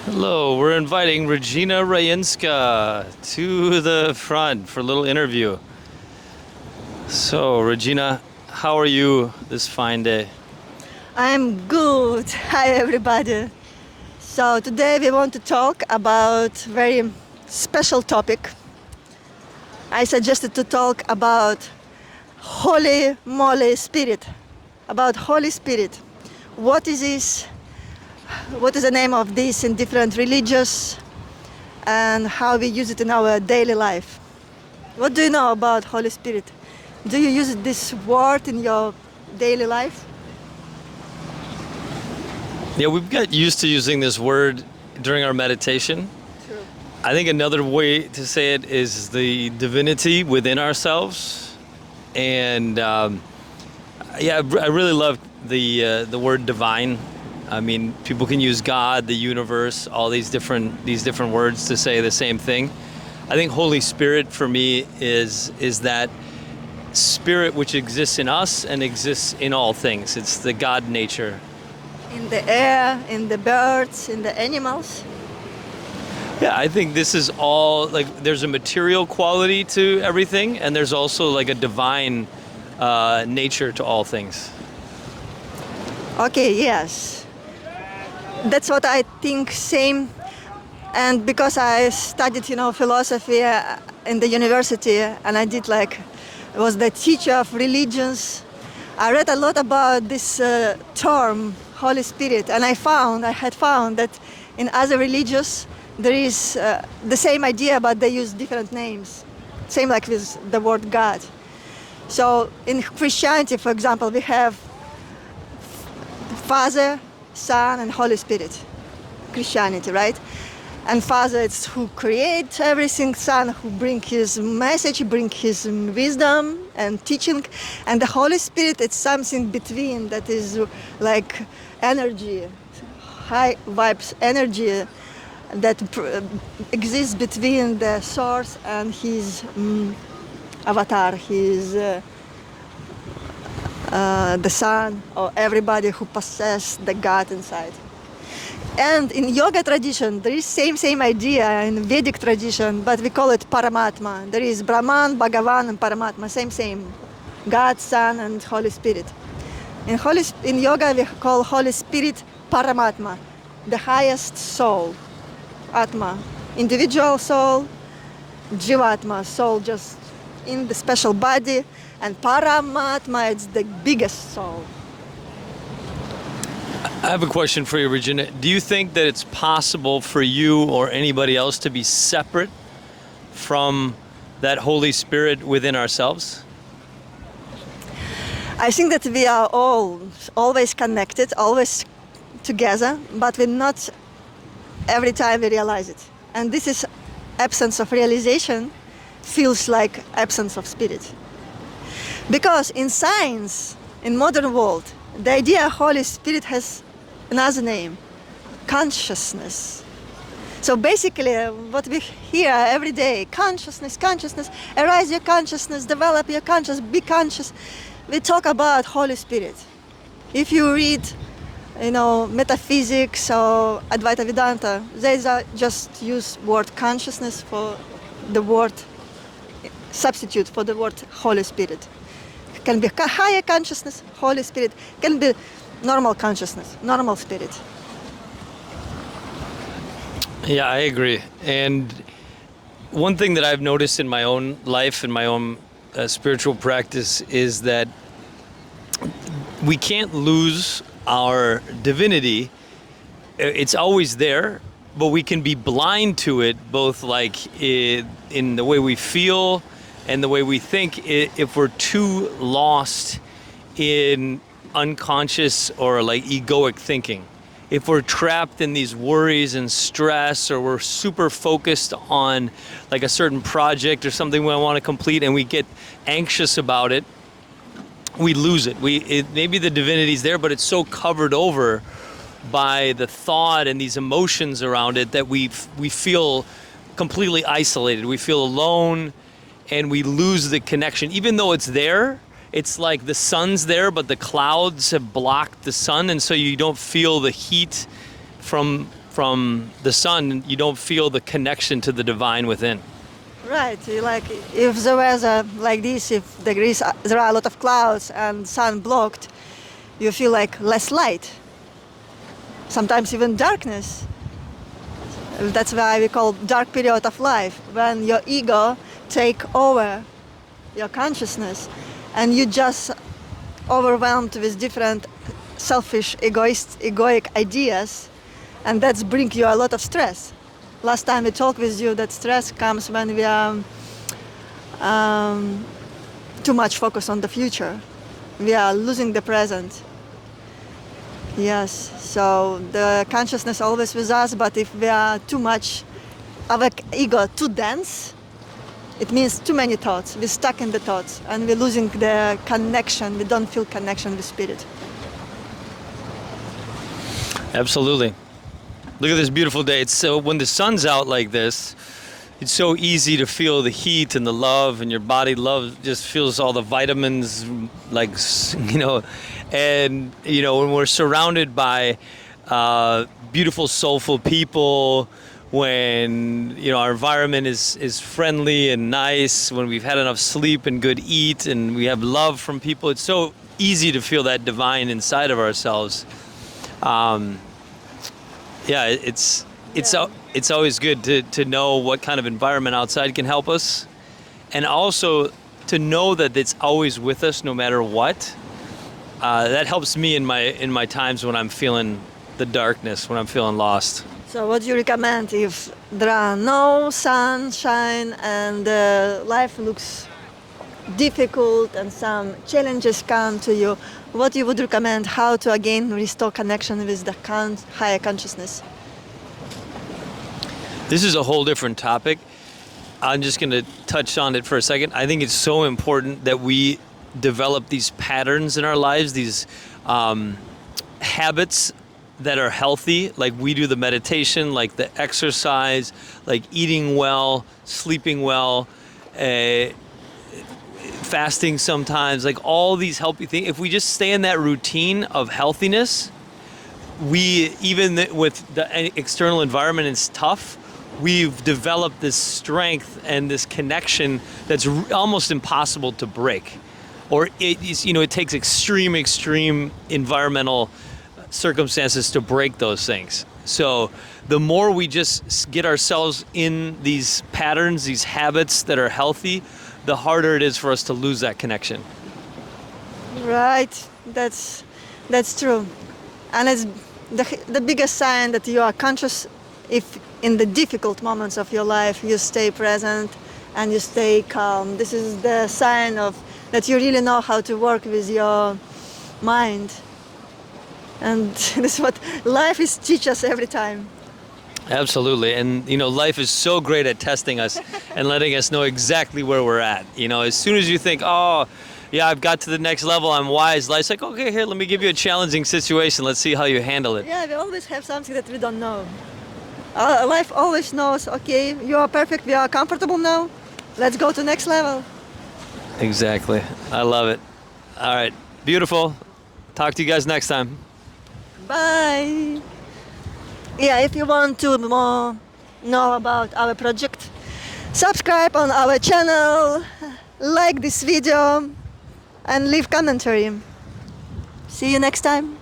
Hello, we're inviting Regina to the front for a little interview. So, Regina, how are you this fine day? I'm good. Hi, everybody. So today we want to talk about very special topic. I suggested to talk about Holy-Moly Spirit, about Holy Spirit. What is this? What is the name of this in different religions, and how we use it in our daily life? What do you know about Holy Spirit? Do you use this word in your daily life? Yeah, we've got used to using this word during our meditation. True. I think another way to say it is the divinity within ourselves. And I really love the word divine. I mean, people can use God, the universe, all these different words to say the same thing. I think Holy Spirit for me is that spirit which exists in us and exists in all things. It's the God nature. In the air, in the birds, in the animals. Yeah, I think this is all, like, there's a material quality to everything, and there's also like a divine nature to all things. Okay, yes. That's what I think, same. And because I studied, philosophy in the university, and I was the teacher of religions, I read a lot about this term, Holy Spirit, and I had found that in other religions there is the same idea, but they use different names. Same like with the word God. So in Christianity, for example, we have Father, Son, and Holy Spirit. Christianity, right? And Father, it's who creates everything. Son, who bring His message, bring His wisdom and teaching. And the Holy Spirit, it's something between that is like energy, high vibes energy that exists between the source and His avatar, His the Son, or everybody who possesses the God inside. And in yoga tradition, there is same idea in Vedic tradition, but we call it Paramatma. There is Brahman, Bhagavan, and Paramatma, same. God, Son, and Holy Spirit. In yoga, we call Holy Spirit Paramatma, the highest soul, Atma. Individual soul, Jivatma, soul just in the special body, and Paramatma, it's the biggest soul. I have a question for you, Regina. Do you think that it's possible for you or anybody else to be separate from that Holy Spirit within ourselves? I think that we are all always connected, always together, but we're not every time we realize it. And this is absence of realization feels like absence of spirit. Because in science, in modern world, the idea of Holy Spirit has another name, consciousness. So basically, what we hear every day, consciousness, arise your consciousness, develop your consciousness, be conscious. We talk about Holy Spirit. If you read, metaphysics or Advaita Vedanta, they just use word consciousness for the word, substitute for the word Holy Spirit. Can be higher consciousness, Holy Spirit, can be normal consciousness, normal spirit. Yeah, I agree. And one thing that I've noticed in my own life and my own spiritual practice is that we can't lose our divinity. It's always there, but we can be blind to it, both like in the way we feel and the way we think, if we're too lost in unconscious or like egoic thinking. If we're trapped in these worries and stress, or we're super focused on like a certain project or something we want to complete and we get anxious about it, we lose it. Maybe the divinity's there, but it's so covered over by the thought and these emotions around it that we feel completely isolated. We feel alone, and we lose the connection. Even though it's there, it's like the sun's there, but the clouds have blocked the sun, and so you don't feel the heat from from the sun, you don't feel the connection to the divine within. Right, like if the weather like this, if there are a lot of clouds and sun blocked, you feel like less light. Sometimes even darkness. That's why we call dark period of life, when your ego take over your consciousness and you just overwhelmed with different selfish, egoic ideas, and that's bring you a lot of stress. Last time we talked with you that stress comes when we are too much focused on the future. We are losing the present. Yes, so the consciousness always with us, but if we are too much, our ego too dense, it means too many thoughts. We're stuck in the thoughts and we're losing the connection. We don't feel connection with spirit. Absolutely. Look at this beautiful day. It's so when the sun's out like this, it's so easy to feel the heat and the love, and your body just feels all the vitamins, like, you know, and you know, when we're surrounded by beautiful, soulful people, when you know our environment is friendly and nice, when we've had enough sleep and good eat, and we have love from people, it's so easy to feel that divine inside of ourselves. Yeah, it's always good to know what kind of environment outside can help us, and also to know that it's always with us no matter what. That helps me in my times when I'm feeling the darkness, when I'm feeling lost. So what do you recommend if there are no sunshine and life looks difficult and some challenges come to you? What you would recommend, how to again restore connection with the higher consciousness? This is a whole different topic. I'm just going to touch on it for a second. I think it's so important that we develop these patterns in our lives, these habits that are healthy, like we do the meditation, like the exercise, like eating well, sleeping well, fasting sometimes, like all these healthy things. If we just stay in that routine of healthiness, even with the external environment is tough, we've developed this strength and this connection that's almost impossible to break. Or it takes extreme environmental circumstances to break those things. So the more we just get ourselves in these patterns, these habits that are healthy, the harder it is for us to lose that connection. Right, that's true. And it's the biggest sign that you are conscious if in the difficult moments of your life you stay present and you stay calm. This is the sign of that you really know how to work with your mind. And this is what life is teach us every time. Absolutely. And life is so great at testing us and letting us know exactly where we're at. As soon as you think, oh yeah, I've got to the next level, I'm wise, life's like, okay, here, let me give you a challenging situation, let's see how you handle it. Yeah, we always have something that we don't know. Life always knows, okay, you are perfect, we are comfortable now, let's go to next level. Exactly. I love it. All right, beautiful. Talk to you guys next time. Bye. Yeah, if you want to more know about our project, subscribe on our channel, like this video, and leave commentary. See you next time.